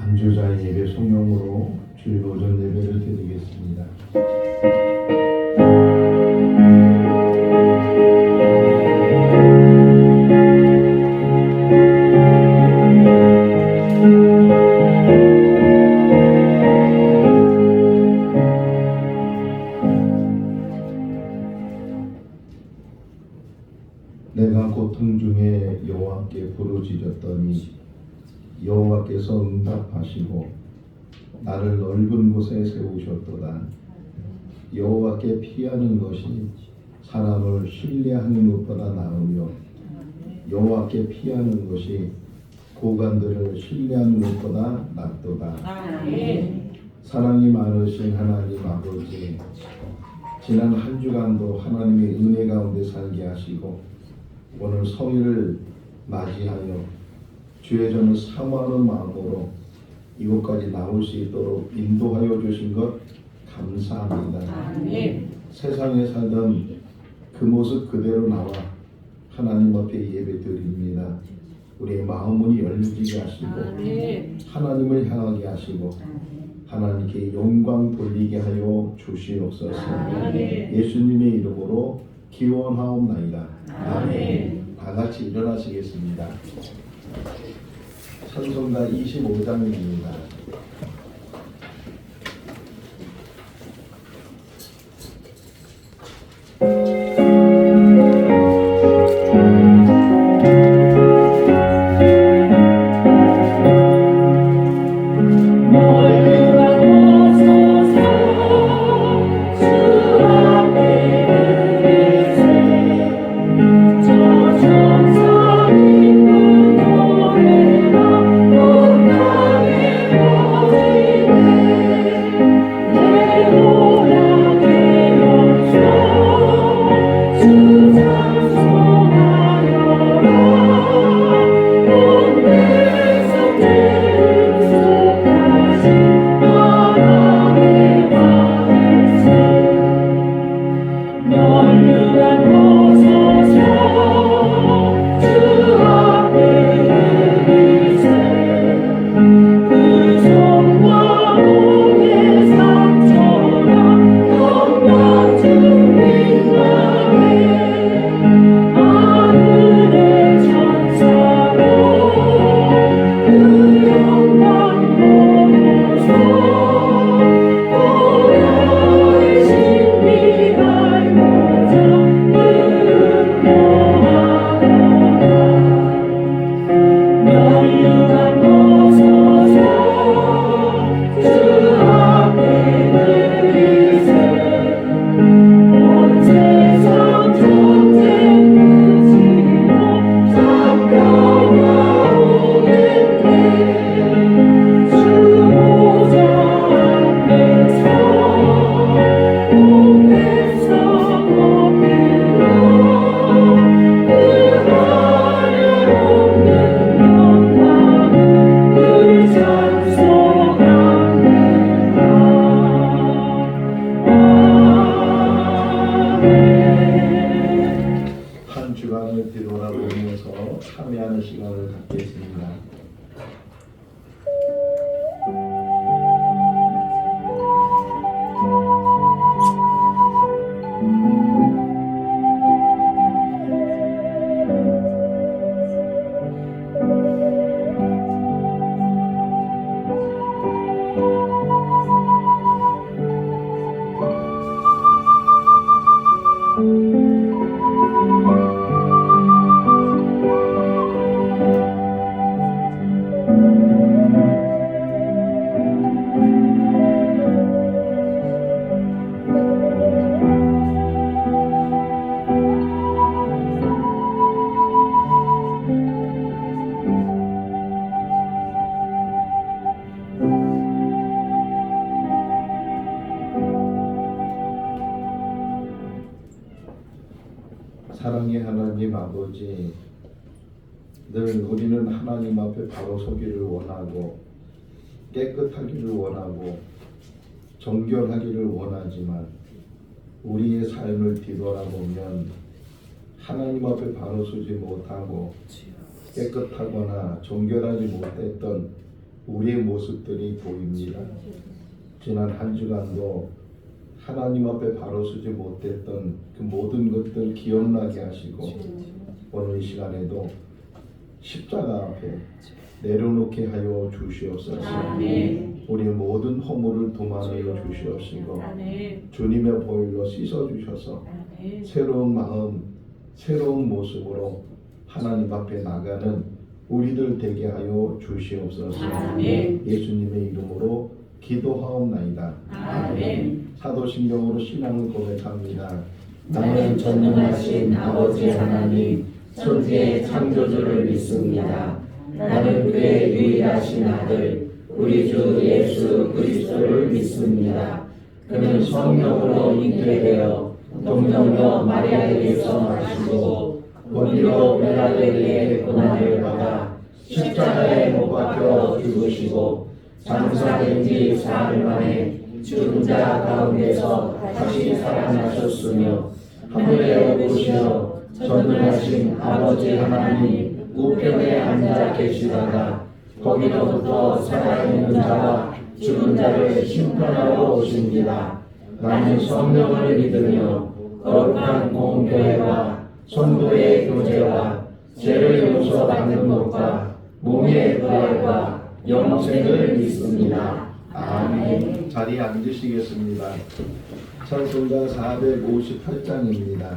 안주자의 예배 성령으로 주일 오전 예배를 드리겠습니다. 내가 고통 중에 여호와께 부르짖었더니 여호와께서 응답하시고 나를 넓은 곳에 세우셨도다. 여호와께 피하는 것이 사람을 신뢰하는 것보다 나으며 여호와께 피하는 것이 고관들을 신뢰하는 것보다 낫도다. 사랑이 많으신 하나님 아버지, 지난 한 주간도 하나님의 은혜 가운데 살게 하시고 오늘 성일을 맞이하여 주의 전을 사모하는 마음으로 이곳까지 나올 수 있도록 인도하여 주신 것 감사합니다. 세상에 살던 그 모습 그대로 나와 하나님 앞에 예배 드립니다. 우리의 마음문이 열리게 하시고 하나님을 향하게 하시고 하나님께 영광 돌리게 하여 주시옵소서. 예수님의 이름으로 기원하옵나이다. 아멘. 다 같이 일어나시겠습니다. 찬송가 25장입니다. 주간을 뒤돌아보면서 참여하는 시간을 갖겠습니다. 사랑의 하나님 아버지, 늘 우리는 하나님 앞에 바로 서기를 원하고 깨끗하기를 원하고 정결하기를 원하지만 우리의 삶을 뒤돌아보면 하나님 앞에 바로 서지 못하고 깨끗하거나 정결하지 못했던 우리의 모습들이 보입니다. 지난 한 주간도 하나님 앞에 바로 서지 못했던 그 모든 것들 기억나게 하시고 오늘 이 시간에도 십자가 앞에 내려놓게 하여 주시옵소서. 우리의 모든 허물을 도말하여 주시옵시고 주님의 보혈로 씻어주셔서 새로운 마음, 새로운 모습으로 하나님 앞에 나가는 우리들 되게 하여 주시옵소서. 예수님의 이름으로 기도하옵나이다. 사도신경으로 신앙을 고백합니다. 나는 전능하신 아버지 하나님 천지의 창조주를 믿습니다. 나는 그의 유일하신 아들 우리 주 예수 그리스도를 믿습니다. 그는 성령으로 잉태되어 동정녀 마리아에게서 나시고 본디오 빌라도에게 고난을 받아 십자가에 못 박혀 죽으시고 장사된 지 사흘 만에 죽은 자 가운데서 다시 살아나셨으며 하늘에 오르시어 전능하신 아버지 하나님 우편에 앉아 계시다가 거기로부터 살아있는 자와 죽은 자를 심판하러 오십니다. 나는 성령을 믿으며 거룩한 공교회와 성도의 교제와 죄를 용서받는 것과 몸의 부활과 영생을 믿습니다. 아멘. 자리에 앉으시겠습니다. 찬송가 458장입니다.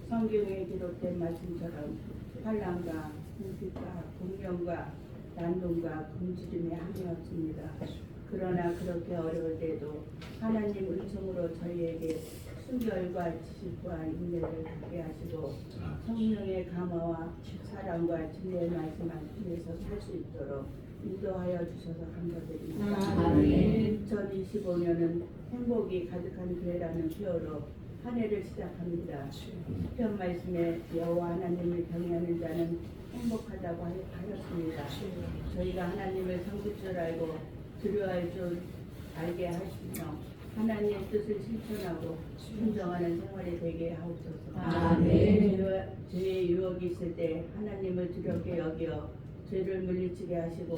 성경에 기록된 말씀처럼 환난과 궁핍과 공경과 난동과 굶주림의 함이었습니다. 그러나 그렇게 어려울 때도 하나님 은총으로 저희에게 순결과 지식과 인내를 갖게 하시고 성령의 감화와 사랑과 진리의 말씀 안에서 살 수 있도록 인도하여 주셔서 감사드립니다. 아멘. 2025년은 행복이 가득한 교회라는 표어로 한 해를 시작합니다. 시편 말씀에 여호와 하나님을 경외하는 자는 행복하다고 하였습니다. 저희가 하나님을 섬길 줄 알고 두려워할 줄 알게 하시며 하나님의 뜻을 실천하고 순종하는 생활이 되게 하옵소서. 아멘. 죄의 유혹이 있을 때 하나님을 두렵게 여겨 죄를 물리치게 하시고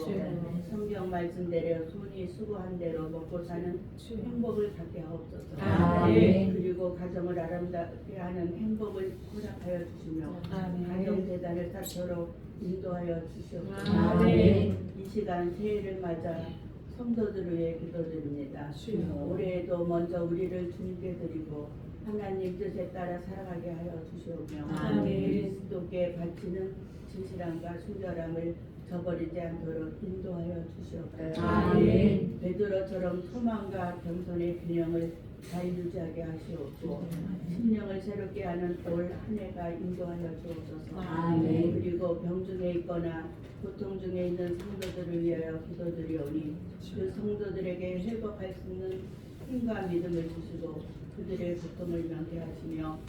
성경 말씀대로 손이 수고한 대로 먹고 사는 행복을 갖게 하옵소서. 아멘. 그리고 가정을 아름답게 하는 행복을 허락하여 주시며 가정 재단을 쌓도록 인도하여 주시옵소서. 아멘. 이 시간 새해를 맞아 성도들을 위해 기도드립니다. 올해에도 먼저 우리를 주님께 드리고 하나님 뜻에 따라 살아가게 하여 주시오며 그리스도께 바치는 진실함과 순결함을 저버리지 않도록 인도하여 주시옵소서. 아멘. 베드로처럼 소망과 겸손의 균형을 잘 유지하게 하시옵고 심령을 새롭게 하는 올 한 해가 인도하여 주옵소서. 아멘. 그리고 병 중에 있거나 고통 중에 있는 성도들을 위하여 기도드리오니 그 성도들에게 회복할 수 있는 힘과 믿음을 주시고 그들의 고통을 면케하시며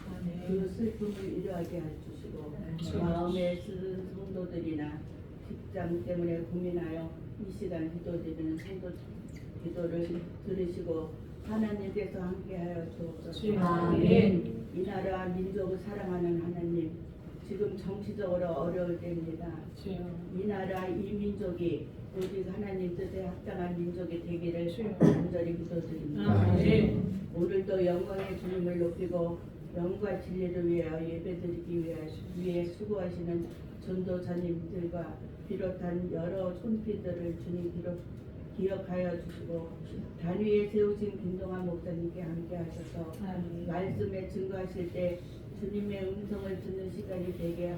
그 슬픔을 이루하게 해주시고 마음에 쓰는 성도들이나 직장 때문에 고민하여 이 시간 기도드리는 성도 기도를 들으시고 하나님께서 함께하여 주옵소서. 아멘. 이 나라 민족을 사랑하는 하나님, 지금 정치적으로 어려울 때입니다. 이 나라 이 민족이 오직 하나님 뜻에 합당한 민족이 되기를 간절히 기도드립니다. 오늘도 영광의 주님을 높이고 영과 진리를 위하여 예배드리기 위해 수고하시는 전도자님들과 비롯한 여러 손길들을 주님 기억하여 주시고 단위에 세우신 김동환 목사님께 함께 하셔서 말씀에 증거하실 때 주님의 음성을 듣는 시간이 되게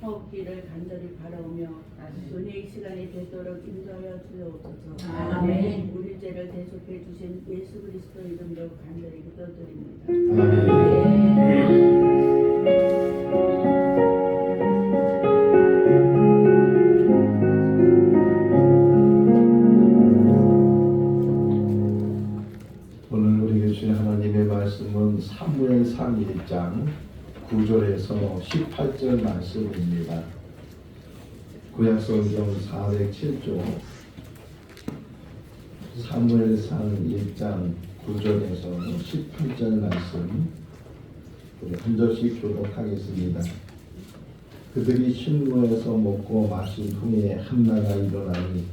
하옵기를 간절히 바라오며 은혜의 시간이 되도록 인도하여 주옵소서. 아멘. 우리 죄를 대속해 주신 예수 그리스도 이름으로 간절히 기도드립니다. 오늘 우리 주신 하나님의 말씀은 사무엘상 1장 9절에서 18절 말씀입니다. 구약성경 407조 사무엘상 1장 9절에서 18절 말씀 우리 한 절씩 교독하겠습니다. 그들이 신무에서 먹고 마신 후에 한나가 일어나니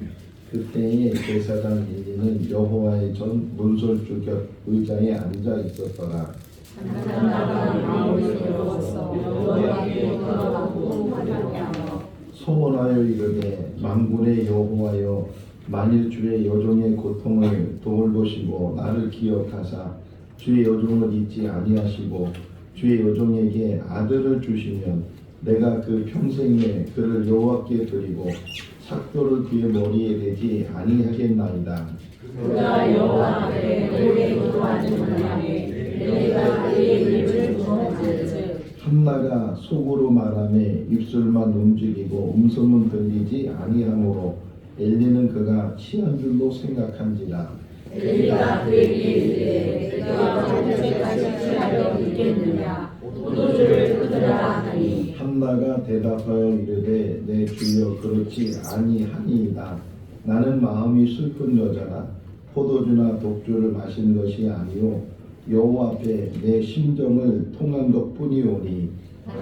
그때에 제사장 엘리는 여호와의 전 문설주 곁 의자에 앉아 있었더라. 한나가 마음이 괴로워서 여호와께 돌아가고 환영하며 소원하여 이르되 만군의 여호와여 만일 주의 여종의 고통을 돌보시고 나를 기억하사 주의 여종을 잊지 아니하시고 주의 여종에게 아들을 주시면 내가 그 평생에 그를 여호와께 드리고 삭도를 그의 머리에 대지 아니하겠나이다. 그가 여호와 앞에 오래 기도하는 만에 내가 그의 입을 주었은즉 한나가 속으로 말하며 입술만 움직이고 음성은 들리지 아니하므로 엘리는 그가 취한 줄로 생각한지라. 엘리가 그에게 이르되 내가 언제까지 취하려 있겠느냐 포도주를 끊으라 하니 한나가 대답하여 이르되 내 주여 그렇지 아니하니이다. 나는 마음이 슬픈 여자라 포도주나 독주를 마신 것이 아니요 여호와 앞에 내 심정을 통한 것뿐이오니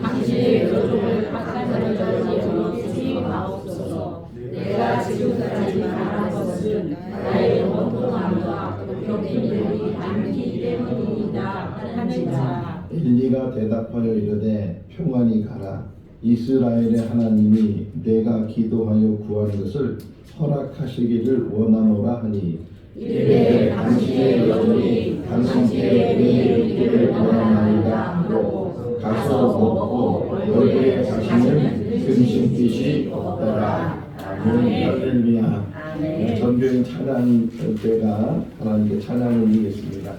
당신의 여종을 박하는 자로 여기지 마옵소서. 내가 지금까지 말한 것은 나의 원통함과 병님들이 많기 때문이다 하는 자. 엘리가 대답하여 이르되 평안히 가라. 이스라엘의 하나님이 내가 기도하여 구하는 것을 허락하시기를 원하노라 하니 이르되 당신의 여종이 당신께 이르기를 원하나이다 하고 가서 먹고 너희의 자신은 근심빛이 없더라. 할렐루야. 아멘. 전교인 찬양 때가 하나님께 찬양을 드리겠습니다.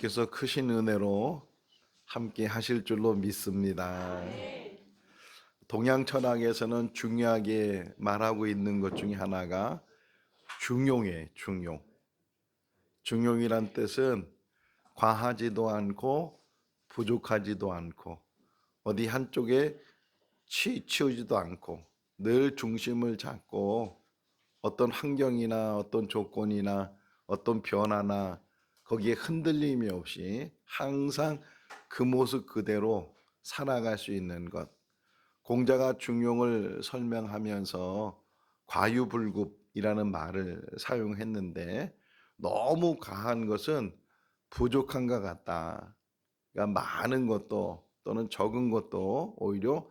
주님께서 크신 은혜로 함께 하실 줄로 믿습니다. 동양 철학에서는 중요하게 말하고 있는 것 중에 하나가 중용이에요. 중용이란 뜻은 과하지도 않고 부족하지도 않고 어디 한쪽에 치우지도 않고 늘 중심을 잡고 어떤 환경이나 어떤 조건이나 어떤 변화나 거기에 흔들림이 없이 항상 그 모습 그대로 살아갈 수 있는 것. 공자가 중용을 설명하면서 과유불급이라는 말을 사용했는데 너무 과한 것은 부족한 것 같다. 그러니까 많은 것도 또는 적은 것도 오히려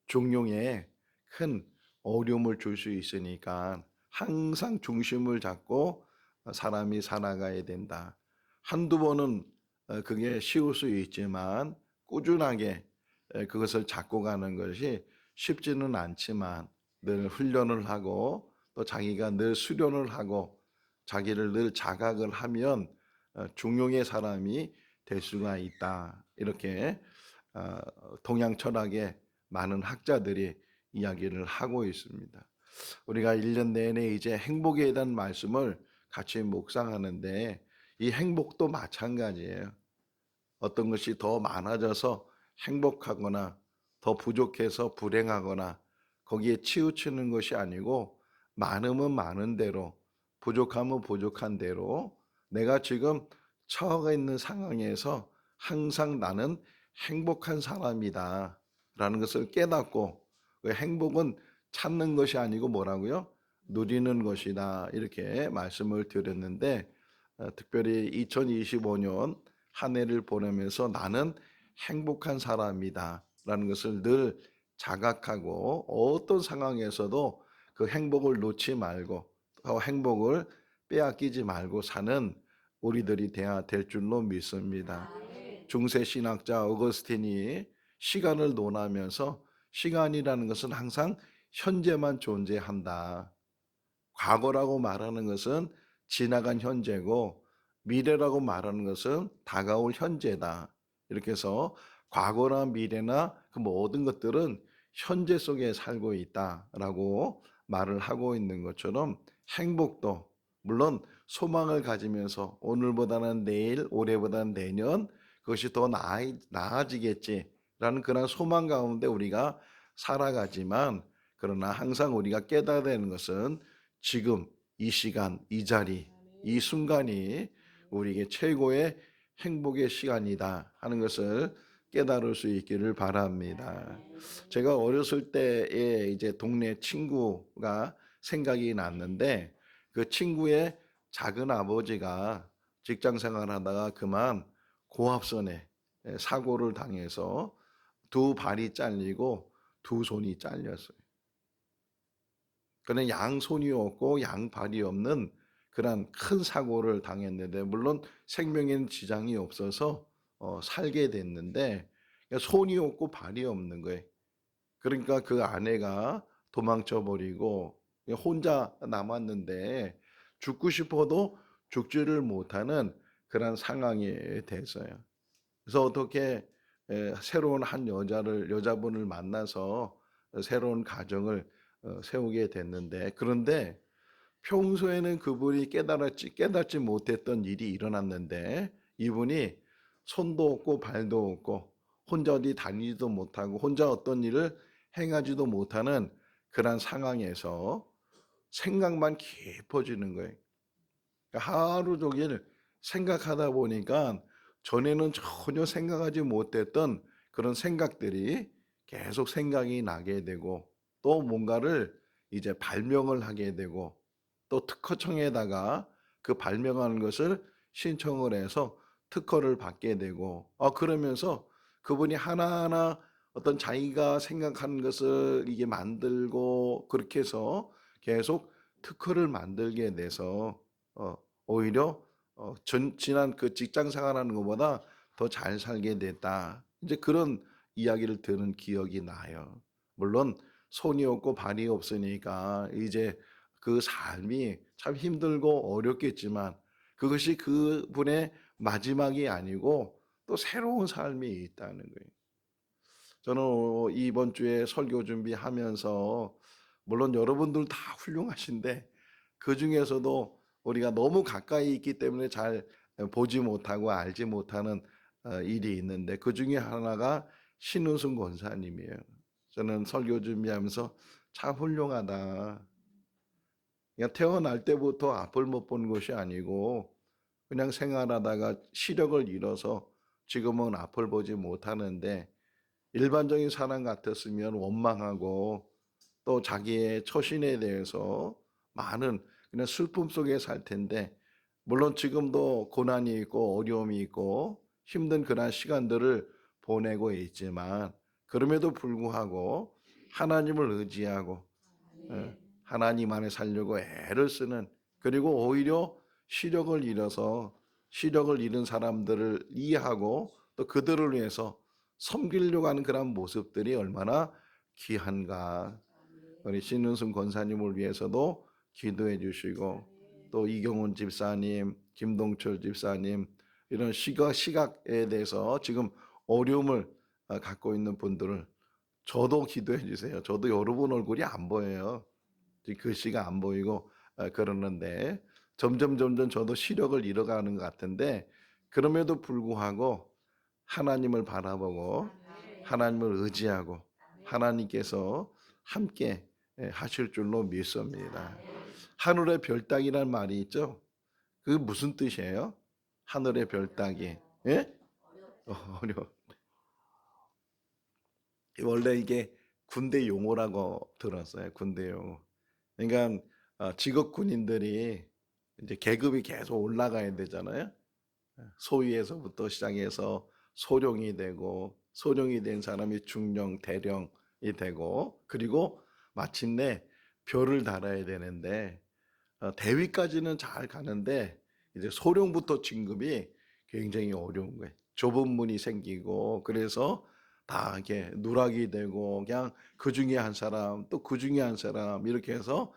중용에 큰 어려움을 줄 수 있으니까 항상 중심을 잡고 사람이 살아가야 된다. 한두 번은 그게 쉬울 수 있지만 꾸준하게 그것을 잡고 가는 것이 쉽지는 않지만 늘 훈련을 하고 또 자기가 늘 수련을 하고 자기를 늘 자각을 하면 중용의 사람이 될 수가 있다. 이렇게 동양 철학의 많은 학자들이 이야기를 하고 있습니다. 우리가 1년 내내 이제 행복에 대한 말씀을 같이 묵상하는데 이 행복도 마찬가지예요. 어떤 것이 더 많아져서 행복하거나 더 부족해서 불행하거나 거기에 치우치는 것이 아니고 많으면 많은 대로 부족하면 부족한 대로 내가 지금 처해 있는 상황에서 항상 나는 행복한 사람이다 라는 것을 깨닫고 그 행복은 찾는 것이 아니고 뭐라고요? 누리는 것이다 이렇게 말씀을 드렸는데 특별히 2025년 한 해를 보내면서 나는 행복한 사람이다 라는 것을 늘 자각하고 어떤 상황에서도 그 행복을 놓지 말고 행복을 빼앗기지 말고 사는 우리들이 돼야 될 줄로 믿습니다. 중세 신학자 어거스틴이 시간을 논하면서 시간이라는 것은 항상 현재만 존재한다. 과거라고 말하는 것은 지나간 현재고 미래라고 말하는 것은 다가올 현재다. 이렇게 해서 과거나 미래나 그 모든 것들은 현재 속에 살고 있다라고 말을 하고 있는 것처럼 행복도 물론 소망을 가지면서 오늘보다는 내일, 올해보다는 내년 그것이 더 나아지겠지라는 그런 소망 가운데 우리가 살아가지만 그러나 항상 우리가 깨달아야 되는 것은 지금 이 시간, 이 자리, 이 순간이 우리에게 최고의 행복의 시간이다 하는 것을 깨달을 수 있기를 바랍니다. 제가 어렸을 때에 이제 동네 친구가 생각이 났는데 그 친구의 작은 아버지가 직장 생활하다가 그만 고압선에 사고를 당해서 두 발이 잘리고 두 손이 잘렸어요. 그는 양손이 없고 양발이 없는 그런 큰 사고를 당했는데 물론 생명에는 지장이 없어서 살게 됐는데 손이 없고 발이 없는 거예요. 그러니까 그 아내가 도망쳐 버리고 혼자 남았는데 죽고 싶어도 죽지를 못하는 그런 상황이 됐어요. 그래서 어떻게 새로운 한 여자분을 만나서 새로운 가정을 세우게 됐는데 그런데 평소에는 그분이 깨닫지 못했던 일이 일어났는데 이분이 손도 없고 발도 없고 혼자 어디 다니지도 못하고 혼자 어떤 일을 행하지도 못하는 그런 상황에서 생각만 깊어지는 거예요. 그러니까 하루 종일 생각하다 보니까 전에는 전혀 생각하지 못했던 그런 생각들이 계속 생각이 나게 되고 또 뭔가를 이제 발명을 하게 되고 또 특허청에다가 그 발명하는 것을 신청을 해서 특허를 받게 되고 그러면서 그분이 하나하나 어떤 자기가 생각하는 것을 이게 만들고 그렇게 해서 계속 특허를 만들게 돼서 오히려 지난 그 직장 생활하는 것보다 더 잘 살게 됐다. 이제 그런 이야기를 들은 기억이 나요. 물론 손이 없고 발이 없으니까 이제 그 삶이 참 힘들고 어렵겠지만 그것이 그분의 마지막이 아니고 또 새로운 삶이 있다는 거예요. 저는 이번 주에 설교 준비하면서 물론 여러분들 다 훌륭하신데 그 중에서도 우리가 너무 가까이 있기 때문에 잘 보지 못하고 알지 못하는 일이 있는데 그 중에 하나가 신우승 권사님이에요. 저는 설교 준비하면서 참 훌륭하다. 그냥 태어날 때부터 앞을 못 본 것이 아니고 그냥 생활하다가 시력을 잃어서 지금은 앞을 보지 못하는데 일반적인 사람 같았으면 원망하고 또 자기의 처신에 대해서 많은 그냥 슬픔 속에 살 텐데 물론 지금도 고난이 있고 어려움이 있고 힘든 그런 시간들을 보내고 있지만 그럼에도 불구하고 하나님을 의지하고 하나님 안에 살려고 애를 쓰는 그리고 오히려 시력을 잃어서 시력을 잃은 사람들을 이해하고 또 그들을 위해서 섬기려고 하는 그런 모습들이 얼마나 귀한가. 우리 신은승 권사님을 위해서도 기도해 주시고 또 이경훈 집사님, 김동철 집사님 이런 시각에 대해서 지금 어려움을 갖고 있는 분들을 저도 기도해 주세요. 저도 여러분 얼굴이 안 보여요. 글씨가 안 보이고 그러는데 점점 저도 시력을 잃어가는 것 같은데 그럼에도 불구하고 하나님을 바라보고 하나님을 의지하고 하나님께서 함께 하실 줄로 믿습니다. 하늘의 별 따기란 말이 있죠. 그게 무슨 뜻이에요? 하늘의 별 따기. 예? 어려워. 원래 이게 군대 용어라고 들었어요. 군대 용어. 그러니까 직업 군인들이 이제 계급이 계속 올라가야 되잖아요. 소위에서부터 시작해서 소령이 되고 소령이 된 사람이 중령, 대령이 되고 그리고 마침내 별을 달아야 되는데 대위까지는 잘 가는데 이제 소령부터 진급이 굉장히 어려운 거예요. 좁은 문이 생기고 그래서 다 이렇게 누락이 되고 그냥 그 중에 한 사람 또 그 중에 한 사람 이렇게 해서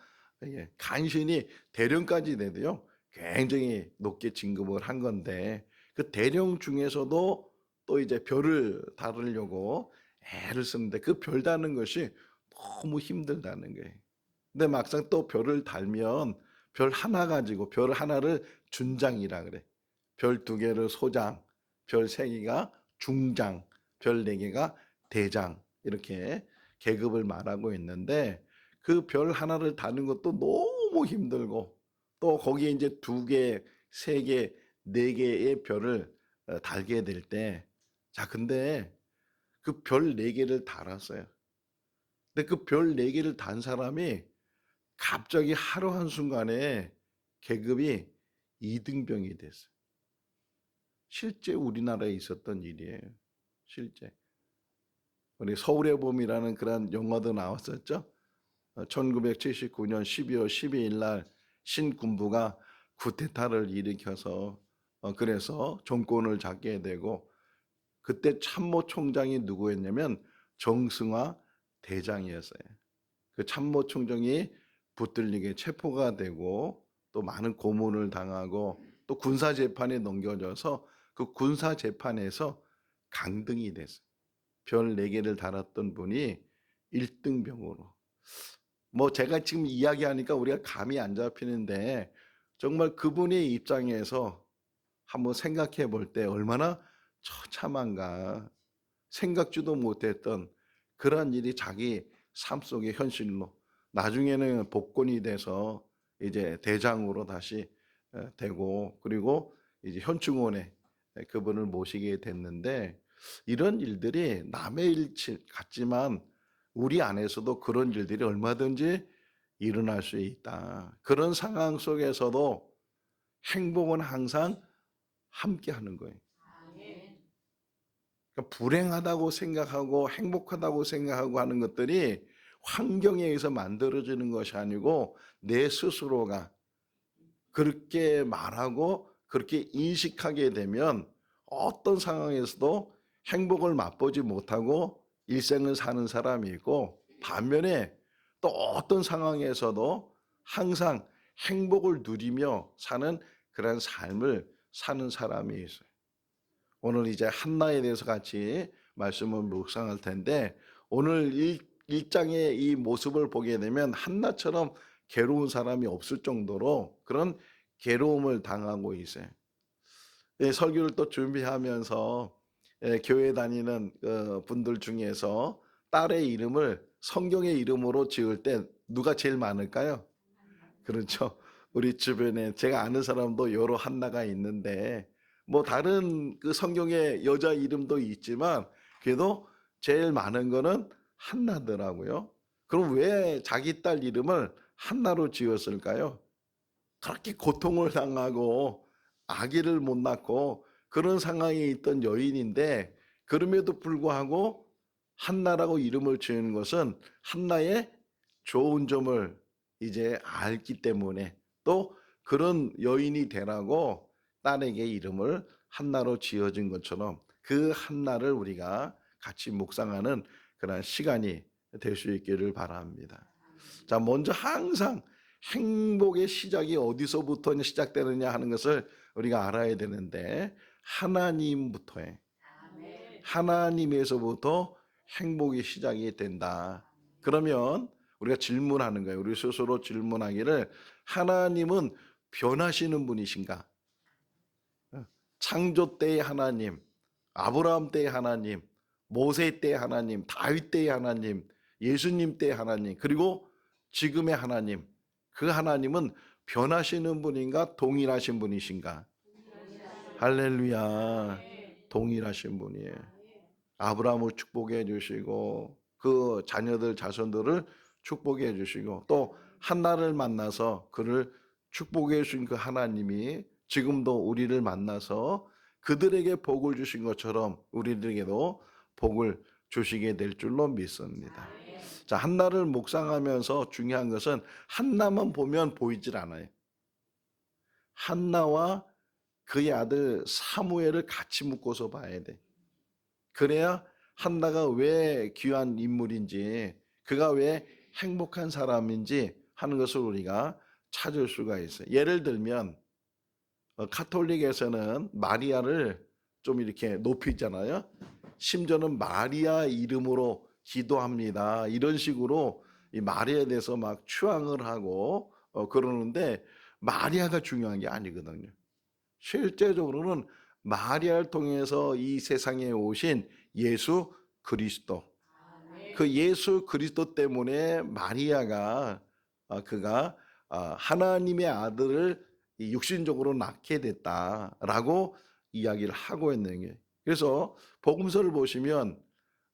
간신히 대령까지 돼도요 굉장히 높게 진급을 한 건데 그 대령 중에서도 또 이제 별을 다루려고 애를 쓰는데 그 별 다는 것이 너무 힘들다는 거예요. 근데 막상 또 별을 달면 별 하나 가지고 별 하나를 준장이라 그래. 별 두 개를 소장, 별 세 개가 중장, 별 네 개가 대장 이렇게 계급을 말하고 있는데 그 별 하나를 다는 것도 너무 힘들고 또 거기에 이제 두 개, 세 개, 네 개의 별을 달게 될 때 자, 근데 그 별 네 개를 달았어요. 근데 그 별 네 개를 단 사람이 갑자기 하루 한순간에 계급이 이등병이 됐어요. 실제 우리나라에 있었던 일이에요. 실제. 우리 서울의 봄이라는 그런 영화도 나왔었죠. 1979년 12월 12일 날 신군부가 쿠데타를 일으켜서 그래서 정권을 잡게 되고 그때 참모총장이 누구였냐면 정승화 대장이었어요. 그 참모총장이 붙들리게 체포가 되고 또 많은 고문을 당하고 또 군사재판에 넘겨져서 그 군사재판에서 강등이 됐어요. 별 4개를 달았던 분이 1등병으로. 뭐 제가 지금 이야기하니까 우리가 감이 안 잡히는데 정말 그분의 입장에서 한번 생각해 볼 때 얼마나 처참한가. 생각지도 못했던 그런 일이 자기 삶 속의 현실로 나중에는 복권이 돼서 이제 대장으로 다시 되고 그리고 이제 현충원에 그분을 모시게 됐는데 이런 일들이 남의 일 같지만 우리 안에서도 그런 일들이 얼마든지 일어날 수 있다. 그런 상황 속에서도 행복은 항상 함께 하는 거예요. 그러니까 불행하다고 생각하고 행복하다고 생각하고 하는 것들이 환경에 의해서 만들어지는 것이 아니고 내 스스로가 그렇게 말하고 그렇게 인식하게 되면 어떤 상황에서도 행복을 맛보지 못하고 일생을 사는 사람이 있고 반면에 또 어떤 상황에서도 항상 행복을 누리며 사는 그런 삶을 사는 사람이 있어요. 오늘 이제 한나에 대해서 같이 말씀을 묵상할 텐데 오늘 1장의 이 모습을 보게 되면 한나처럼 괴로운 사람이 없을 정도로 그런 괴로움을 당하고 있어요. 설교를 또 준비하면서 교회 다니는 분들 중에서 딸의 이름을 성경의 이름으로 지을 때 누가 제일 많을까요? 그렇죠. 우리 주변에 제가 아는 사람도 여러 한나가 있는데 뭐 다른 그 성경의 여자 이름도 있지만 그래도 제일 많은 거는 한나더라고요. 그럼 왜 자기 딸 이름을 한나로 지었을까요? 그렇게 고통을 당하고 아기를 못 낳고 그런 상황에 있던 여인인데 그럼에도 불구하고 한나라고 이름을 지은 것은 한나의 좋은 점을 이제 알기 때문에 또 그런 여인이 되라고 딸에게 이름을 한나로 지어진 것처럼 그 한나를 우리가 같이 묵상하는 그런 시간이 될 수 있기를 바랍니다. 자, 먼저 항상 행복의 시작이 어디서부터 시작되느냐 하는 것을 우리가 알아야 되는데 하나님부터에 하나님에서부터 행복이 시작이 된다. 그러면 우리가 질문하는 거예요. 우리 스스로 질문하기를 하나님은 변하시는 분이신가? 창조 때의 하나님, 아브라함 때의 하나님, 모세 때의 하나님, 다윗 때의 하나님, 예수님 때의 하나님, 그리고 지금의 하나님, 그 하나님은 변하시는 분인가 동일하신 분이신가? 할렐루야. 동일하신 분이에요. 아브라함을 축복해 주시고 그 자녀들 자손들을 축복해 주시고 또 한나를 만나서 그를 축복해 주신 그 하나님이 지금도 우리를 만나서 그들에게 복을 주신 것처럼 우리들에게도 복을 주시게 될 줄로 믿습니다. 자, 한나를 묵상하면서 중요한 것은 한나만 보면 보이질 않아요. 한나와 그의 아들 사무엘을 같이 묶어서 봐야 돼. 그래야 한나가 왜 귀한 인물인지, 그가 왜 행복한 사람인지 하는 것을 우리가 찾을 수가 있어요. 예를 들면 카톨릭에서는 마리아를 좀 이렇게 높이잖아요. 심지어는 마리아 이름으로 기도합니다. 이런 식으로 이 마리아에 대해서 막 추앙을 하고 그러는데 마리아가 중요한 게 아니거든요. 실제적으로는 마리아를 통해서 이 세상에 오신 예수 그리스도, 그 예수 그리스도 때문에 마리아가 그가 하나님의 아들을 육신적으로 낳게 됐다라고 이야기를 하고 있는 게. 그래서 복음서를 보시면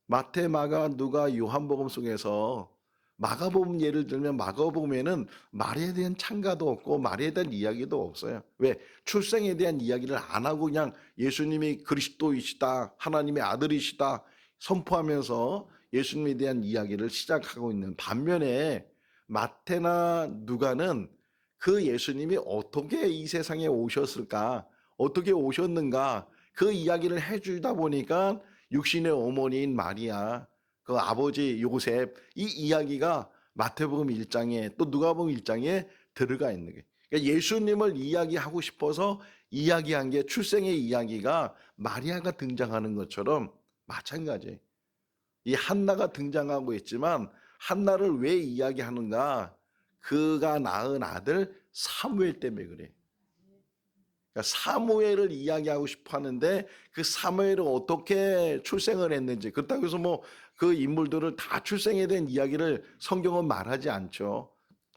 마태, 마가, 누가, 요한복음 속에서 마가복음 예를 들면 마가복음에는 마리아에 대한 찬가도 없고 마리아에 대한 이야기도 없어요. 왜? 출생에 대한 이야기를 안 하고 그냥 예수님이 그리스도이시다, 하나님의 아들이시다 선포하면서 예수님에 대한 이야기를 시작하고 있는 반면에 마태나 누가는 그 예수님이 어떻게 이 세상에 오셨을까, 어떻게 오셨는가 그 이야기를 해주다 보니까 육신의 어머니인 마리아, 그 아버지 요셉, 이 이야기가 마태복음 1장에 또 누가복음 1장에 들어가 있는 거예요. 그러니까 예수님을 이야기하고 싶어서 이야기한 게 출생의 이야기가 마리아가 등장하는 것처럼 마찬가지예요. 이 한나가 등장하고 있지만 한나를 왜 이야기하는가? 그가 낳은 아들 사무엘 때문에 그래. 그러니까 사무엘을 이야기하고 싶어 하는데 그 사무엘은 어떻게 출생을 했는지, 그렇다고 해서 뭐 그 인물들을 다 출생에 대한 이야기를 성경은 말하지 않죠.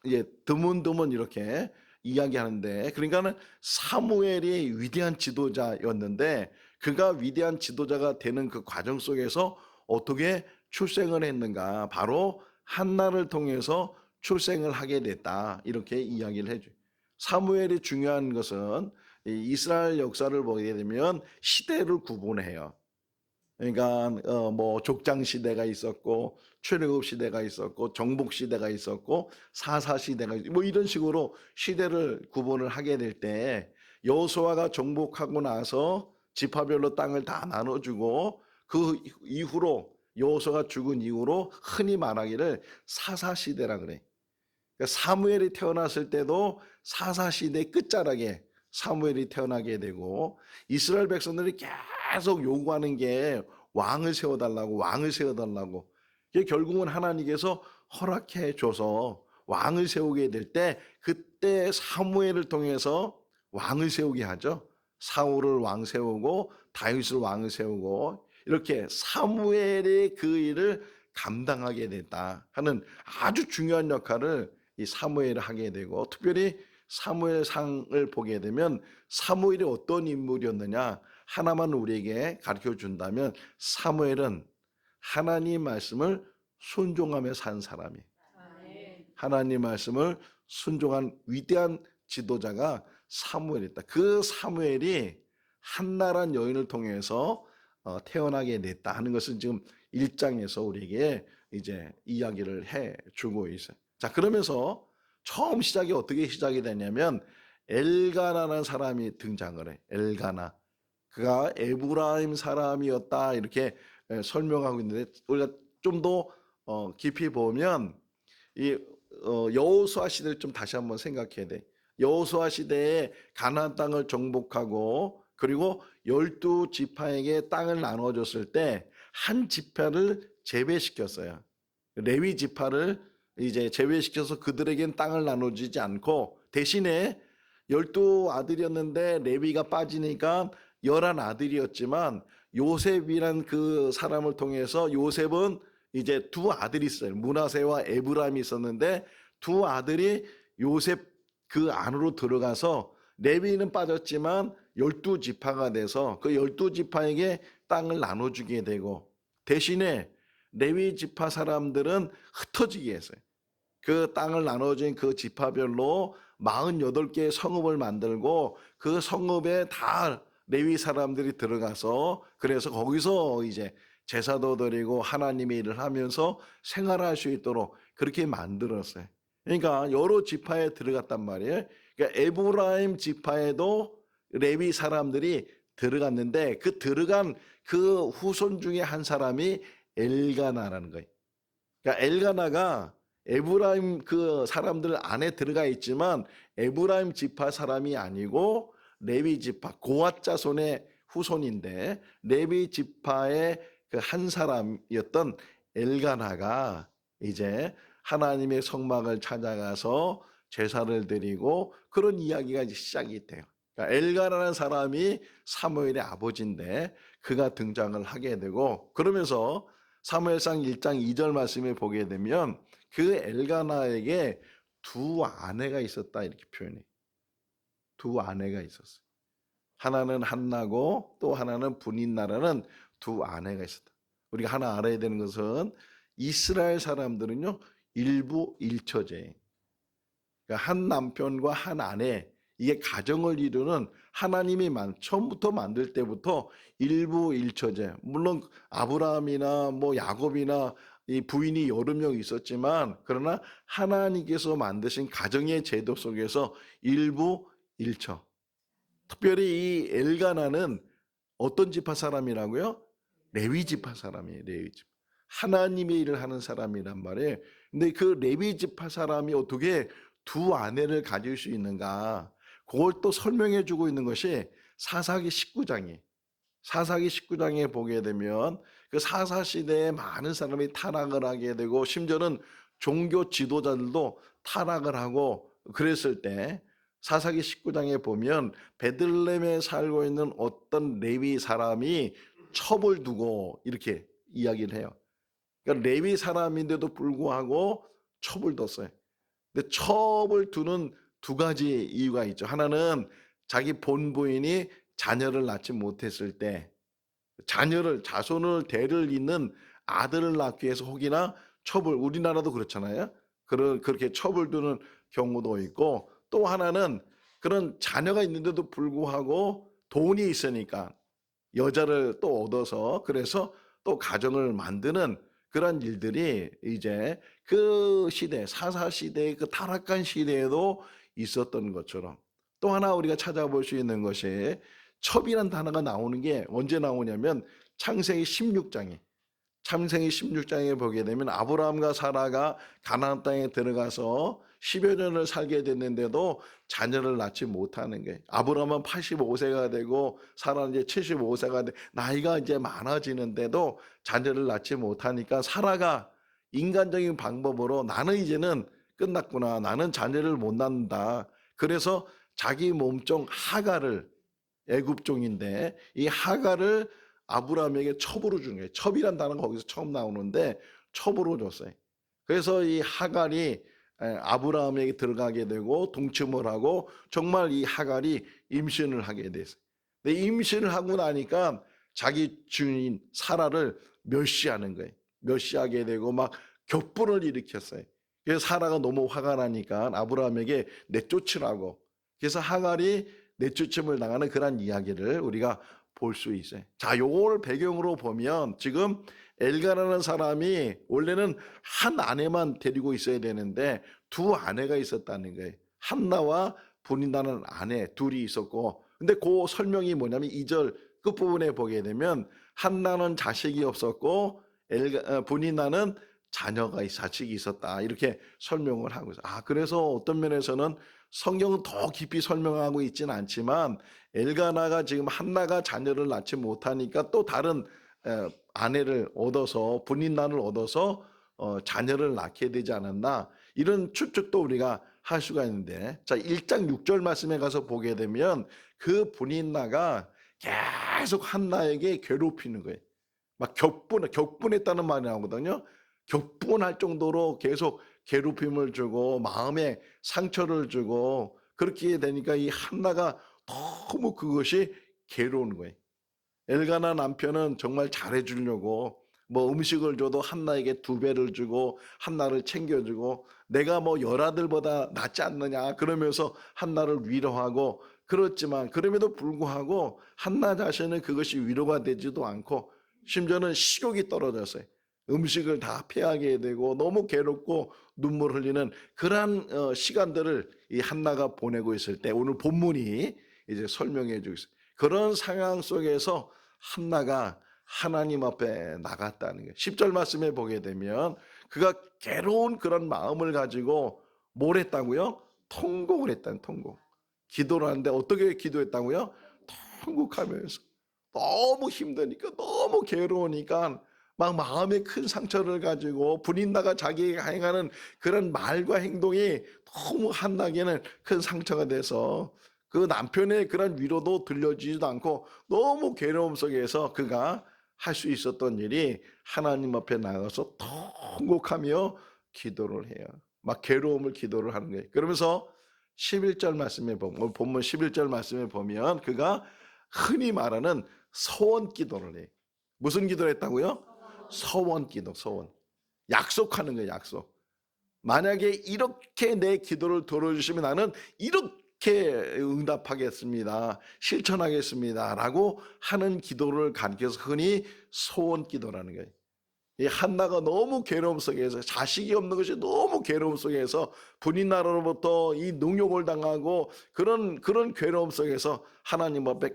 예, 드문드문 이렇게 이야기하는데, 그러니까는 사무엘이 위대한 지도자였는데 그가 위대한 지도자가 되는 그 과정 속에서 어떻게 출생을 했는가? 바로 한나를 통해서 출생을 하게 됐다. 이렇게 이야기를 해줘요. 사무엘이 중요한 것은 이스라엘 역사를 보게 되면 시대를 구분해요. 그러니까 뭐 족장 시대가 있었고 출애굽 시대가 있었고 정복 시대가 있었고 사사 시대가 뭐 이런 식으로 시대를 구분을 하게 될 때 여호수아가 정복하고 나서 지파별로 땅을 다 나눠주고 그 이후로 여호수아가 죽은 이후로 흔히 말하기를 사사 시대라 그래. 그러니까 사무엘이 태어났을 때도 사사 시대 끝자락에 사무엘이 태어나게 되고 이스라엘 백성들이 계속 요구하는 게 왕을 세워달라고 왕을 세워달라고. 이게 결국은 하나님께서 허락해 줘서 왕을 세우게 될 때 그때 사무엘을 통해서 왕을 세우게 하죠. 사울을 왕 세우고 다윗을 왕을 세우고 이렇게 사무엘의 그 일을 감당하게 됐다 하는 아주 중요한 역할을 이 사무엘을 하게 되고, 특별히 사무엘상을 보게 되면 사무엘이 어떤 인물이었느냐 하나만 우리에게 가르쳐 준다면 사무엘은 하나님 말씀을 순종하며 산 사람이에요. 하나님 말씀을 순종한 위대한 지도자가 사무엘이었다. 그 사무엘이 한나란 여인을 통해서 태어나게 됐다 하는 것은 지금 1장에서 우리에게 이제 이야기를 해 주고 있어요. 자, 그러면서 처음 시작이 어떻게 시작이 되냐면 엘가나라는 사람이 등장을 해. 엘가나. 그가 에브라임 사람이었다 이렇게 설명하고 있는데, 우리가 좀 더 깊이 보면 이 여호수아 시대를 좀 다시 한번 생각해야 돼. 여호수아 시대에 가나안 땅을 정복하고 그리고 12지파에게 땅을 나눠줬을 때 한 지파를 제외시켰어요. 레위 지파를 이제 제외시켜서 그들에겐 땅을 나눠주지 않고 대신에 12아들이었는데 레위가 빠지니까 11아들이었지만 요셉이란 그 사람을 통해서, 요셉은 이제 두 아들이 있어요. 므낫세와 에브라임이 있었는데 두 아들이 요셉 그 안으로 들어가서 레위는 빠졌지만 12지파가 돼서 그 12지파에게 땅을 나눠주게 되고, 대신에 레위 지파 사람들은 흩어지게 했어요. 그 땅을 나눠준 그 지파별로 48개의 성읍을 만들고 그 성읍에 다 레위 사람들이 들어가서, 그래서 거기서 이제 제사도 드리고 하나님의 일을 하면서 생활할 수 있도록 그렇게 만들었어요. 그러니까 여러 지파에 들어갔단 말이에요. 그러니까 에브라임 지파에도 레위 사람들이 들어갔는데 그 들어간 그 후손 중에 한 사람이 엘가나라는 거예요. 그러니까 엘가나가 에브라임 그 사람들 안에 들어가 있지만 에브라임 지파 사람이 아니고 레위 지파 고앗 자손의 후손인데 레위 지파의 그 한 사람이었던 엘가나가 이제 하나님의 성막을 찾아가서 제사를 드리고 그런 이야기가 이제 시작이 돼요. 그러니까 엘가나라는 사람이 사무엘의 아버지인데 그가 등장을 하게 되고, 그러면서 사무엘상 1장 2절 말씀을 보게 되면 그 엘가나에게 두 아내가 있었다 이렇게 표현해요. 두 아내가 있었어요. 하나는 한나고 또 하나는 분인나라는 두 아내가 있었다. 우리가 하나 알아야 되는 것은 이스라엘 사람들은요 일부 일처제예요. 그러니까 한 남편과 한 아내, 이게 가정을 이루는 하나님이 처음부터 만들 때부터 일부 일처제. 물론 아브라함이나 뭐 야곱이나 이 부인이 여러 명 있었지만 그러나 하나님께서 만드신 가정의 제도 속에서 일부 일처. 특별히 이 엘가나는 어떤 지파 사람이라고요? 레위 지파 사람이에요. 레위 지파. 하나님의 일을 하는 사람이란 말이에요. 근데 그 레위 지파 사람이 어떻게 두 아내를 가질 수 있는가? 그걸 또 설명해 주고 있는 것이 사사기 19장이에요. 사사기 19장에 보게 되면 그 사사 시대에 많은 사람이 타락을 하게 되고 심지어는 종교 지도자들도 타락을 하고 그랬을 때 사사기 19장에 보면 베들레헴에 살고 있는 어떤 레위 사람이 첩을 두고 이렇게 이야기를 해요. 그러니까 레위 사람인데도 불구하고 첩을 뒀어요. 근데 첩을 두는 두 가지 이유가 있죠. 하나는 자기 본부인이 자녀를 낳지 못했을 때 자손을 대를 잇는 아들을 낳기 위해서 혹이나 첩을, 우리나라도 그렇잖아요. 그렇게 첩을 두는 경우도 있고, 또 하나는 그런 자녀가 있는데도 불구하고 돈이 있으니까 여자를 또 얻어서 그래서 또 가정을 만드는 그런 일들이 이제 그 시대, 사사 시대의 그 타락한 시대에도 있었던 것처럼, 또 하나 우리가 찾아볼 수 있는 것이 첩이란 단어가 나오는 게 언제 나오냐면 창세기 16장에 창세기 16장에 보게 되면 아브라함과 사라가 가나안 땅에 들어가서 10여 년을 살게 됐는데도 자녀를 낳지 못하는 거예요. 아브라함은 85세가 되고 사라는 이제 75세가 돼 나이가 이제 많아지는데도 자녀를 낳지 못하니까 사라가 인간적인 방법으로 나는 이제는 끝났구나. 나는 자녀를 못 낳는다. 그래서 자기 몸종 하갈을 애굽종인데 이 하갈을 아브라함에게 첩으로 준 거예요. 첩이란 단어가 거기서 처음 나오는데 첩으로 줬어요. 그래서 이 하갈이 아브라함에게 들어가게 되고 동침을 하고 정말 이 하갈이 임신을 하게 됐어요. 근데 임신을 하고 나니까 자기 주인 사라를 멸시하는 거예요. 멸시하게 되고 막 격분을 일으켰어요. 그래서 사라가 너무 화가 나니까 아브라함에게 내쫓으라고. 그래서 하갈이 내쫓음을 당하는 그런 이야기를 우리가 볼 수 있어요. 자, 요걸 배경으로 보면 지금 엘가라는 사람이 원래는 한 아내만 데리고 있어야 되는데 두 아내가 있었다는 거예요. 한나와 분인나는 아내 둘이 있었고, 근데 그 설명이 뭐냐면 2절 끝부분에 보게 되면 한나는 자식이 없었고 분인나는 자식이 있었다 이렇게 설명을 하고 있어요. 그래서 어떤 면에서는 성경은 더 깊이 설명하고 있지는 않지만 엘가나가 지금 한나가 자녀를 낳지 못하니까 또 다른 아내를 얻어서 분인난을 얻어서 자녀를 낳게 되지 않았나 이런 추측도 우리가 할 수가 있는데, 자 1장 6절 말씀에 가서 보게 되면 그 분인나가 계속 한나에게 괴롭히는 거예요. 막 격분했다는 말이 나오거든요. 격분할 정도로 계속 괴롭힘을 주고 마음에 상처를 주고 그렇게 되니까 이 한나가 너무 그것이 괴로운 거예요. 엘가나 남편은 정말 잘해주려고 뭐 음식을 줘도 한나에게 2배를 주고 한나를 챙겨주고 내가 뭐 열아들보다 낫지 않느냐 그러면서 한나를 위로하고 그렇지만 그럼에도 불구하고 한나 자신은 그것이 위로가 되지도 않고 심지어는 식욕이 떨어졌어요. 음식을 다 피하게 되고 너무 괴롭고 눈물 흘리는 그러한 시간들을 이 한나가 보내고 있을 때 오늘 본문이 이제 설명해 주고 있어요. 그런 상황 속에서 한나가 하나님 앞에 나갔다는 거예요. 10절 말씀에 보게 되면 그가 괴로운 그런 마음을 가지고 뭘 했다고요? 통곡을 했다는 통곡. 기도를 하는데 어떻게 기도했다고요? 통곡하면서 너무 힘드니까 너무 괴로우니까 막 마음에 큰 상처를 가지고 분인나가 자기가 행하는 그런 말과 행동이 너무 한나에게는 큰 상처가 돼서 그 남편의 그런 위로도 들려주지도 않고 너무 괴로움 속에서 그가 할 수 있었던 일이 하나님 앞에 나가서 통곡하며 기도를 해요. 막 괴로움을 기도를 하는 거예요. 그러면서 11절 말씀에 보면 본문 11절 말씀에 보면 그가 흔히 말하는 서원 기도를 해요. 무슨 기도를 했다고요? 서원 기도, 서원. 약속하는 거예요, 약속. 만약에 이렇게 내 기도를 들어주시면 나는 이렇게 응답하겠습니다. 실천하겠습니다. 라고 하는 기도를 가리켜서 흔히 소원 기도라는 거예요. 이 한나가 너무 괴로움 속에서 자식이 없는 것이 너무 괴로움 속에서 분인나로부터 이 능욕을 당하고 그런 괴로움 속에서 하나님 앞에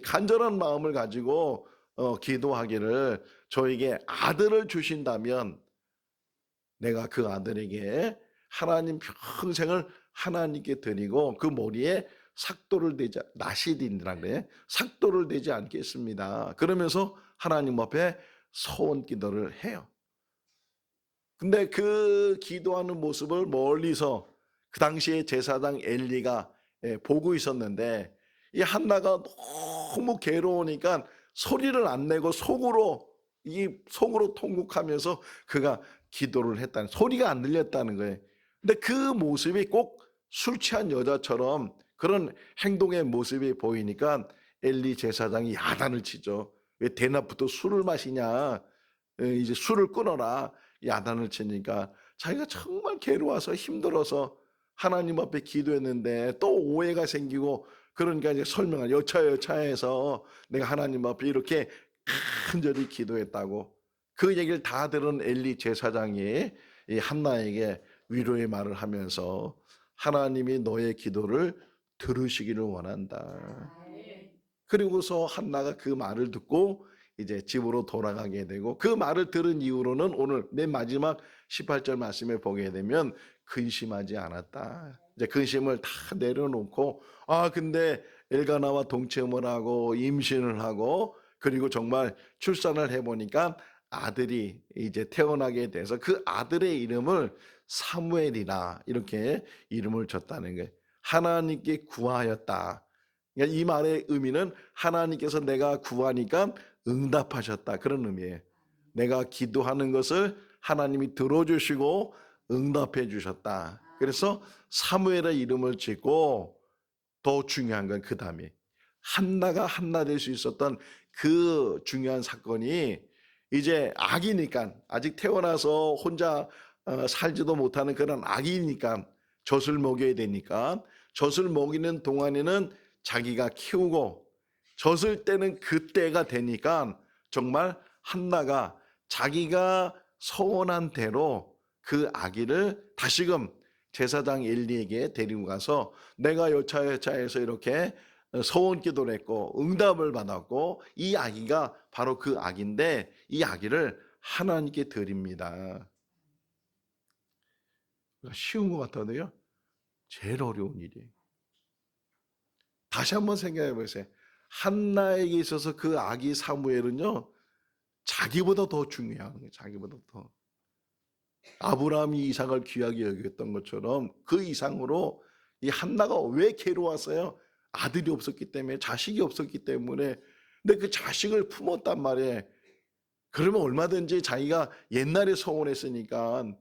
간절한 마음을 가지고 기도하기를 저에게 아들을 주신다면 내가 그 아들에게 하나님 평생을 하나님께 드리고 그 머리에 삭도를 대지 나시딘이라 그래 삭도를 대지 않겠습니다. 그러면서 하나님 앞에 소원 기도를 해요. 근데 그 기도하는 모습을 멀리서 그 당시에 제사장 엘리가 보고 있었는데 이 한나가 너무 괴로우니까 소리를 안 내고 속으로 통곡하면서 그가 기도를 했다는 소리가 안 들렸다는 거예요. 근데 그 모습이 꼭 술 취한 여자처럼 그런 행동의 모습이 보이니까 엘리 제사장이 야단을 치죠. 왜 대낮부터 술을 마시냐? 이제 술을 끊어라. 야단을 치니까 자기가 정말 괴로워서 힘들어서 하나님 앞에 기도했는데 또 오해가 생기고 그러니까 이제 설명을 여차여차해서 내가 하나님 앞에 이렇게 간절히 기도했다고 그 얘기를 다 들은 엘리 제사장이 이 한나에게 위로의 말을 하면서 하나님이 너의 기도를 들으시기를 원한다. 그리고서 한나가 그 말을 듣고 이제 집으로 돌아가게 되고, 그 말을 들은 이후로는 오늘 맨 마지막 18절 말씀에 보게 되면 근심하지 않았다. 이제 근심을 다 내려놓고, 근데 엘가나와 동침을 하고 임신을 하고 그리고 정말 출산을 해보니까 아들이 이제 태어나게 돼서 그 아들의 이름을 사무엘이라 이렇게 이름을 줬다는 거예요. 하나님께 구하였다. 그러니까 이 말의 의미는 하나님께서 내가 구하니까 응답하셨다, 그런 의미예요. 내가 기도하는 것을 하나님이 들어주시고 응답해 주셨다. 그래서 사무엘의 이름을 짓고, 더 중요한 건 그 다음에 한나가 한나 될 수 있었던 그 중요한 사건이, 이제 아기니까, 아직 태어나서 혼자 살지도 못하는 그런 아기니까 젖을 먹여야 되니까, 젖을 먹이는 동안에는 자기가 키우고, 젖을 때는 그때가 되니까 정말 한나가 자기가 소원한 대로 그 아기를 다시금 제사장 엘리에게 데리고 가서, 내가 여차여차해서 이렇게 소원 기도를 했고 응답을 받았고 이 아기가 바로 그 아기인데 이 아기를 하나님께 드립니다. 쉬운 것 같아도요, 제일 어려운 일이에요. 다시 한번 생각해 보세요. 한나에게 있어서 그 아기 사무엘은요, 자기보다 더 중요한 거예요. 자기보다 더. 아브라함이 이삭을 귀하게 여겼던 것처럼 그 이상으로 이 한나가 왜 괴로웠어요? 아들이 없었기 때문에, 자식이 없었기 때문에. 근데 그 자식을 품었단 말이에요. 그러면 얼마든지 자기가 옛날에 소원했으니까.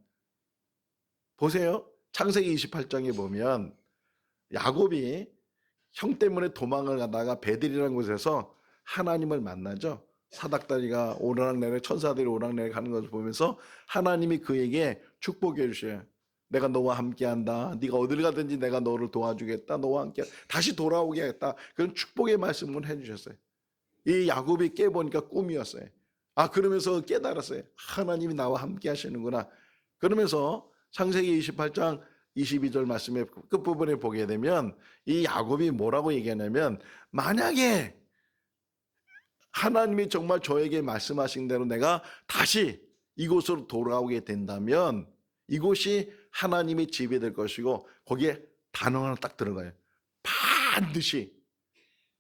보세요. 창세기 28장에 보면 야곱이 형 때문에 도망을 가다가 베들이라는 곳에서 하나님을 만나죠. 사닥다리가 오르락내리락, 천사들이 오르락내리락 가는 것을 보면서 하나님이 그에게 축복해 주셔요. 내가 너와 함께한다. 네가 어딜 가든지 내가 너를 도와주겠다. 너와 함께 다시 돌아오게 하겠다. 그런 축복의 말씀을 해주셨어요. 이 야곱이 깨보니까 꿈이었어요. 그러면서 깨달았어요. 하나님이 나와 함께 하시는구나. 그러면서 창세기 28장 22절 말씀의 끝부분에 보게 되면 이 야곱이 뭐라고 얘기하냐면, 만약에 하나님이 정말 저에게 말씀하신 대로 내가 다시 이곳으로 돌아오게 된다면 이곳이 하나님의 집이 될 것이고, 거기에 단어 하나 딱 들어가요.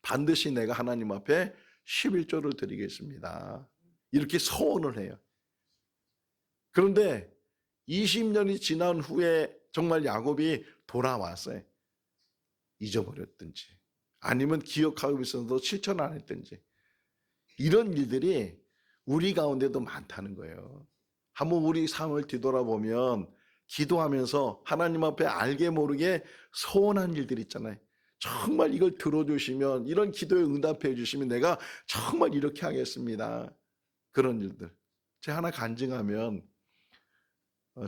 반드시 내가 하나님 앞에 11조를 드리겠습니다. 이렇게 소원을 해요. 그런데 20년이 지난 후에 정말 야곱이 돌아왔어요. 잊어버렸든지 아니면 기억하고 있어도 실천 안 했든지, 이런 일들이 우리 가운데도 많다는 거예요. 한번 우리 삶을 뒤돌아보면 기도하면서 하나님 앞에 알게 모르게 소원한 일들 있잖아요. 정말 이걸 들어주시면, 이런 기도에 응답해 주시면 내가 정말 이렇게 하겠습니다. 그런 일들. 제가 하나 간증하면,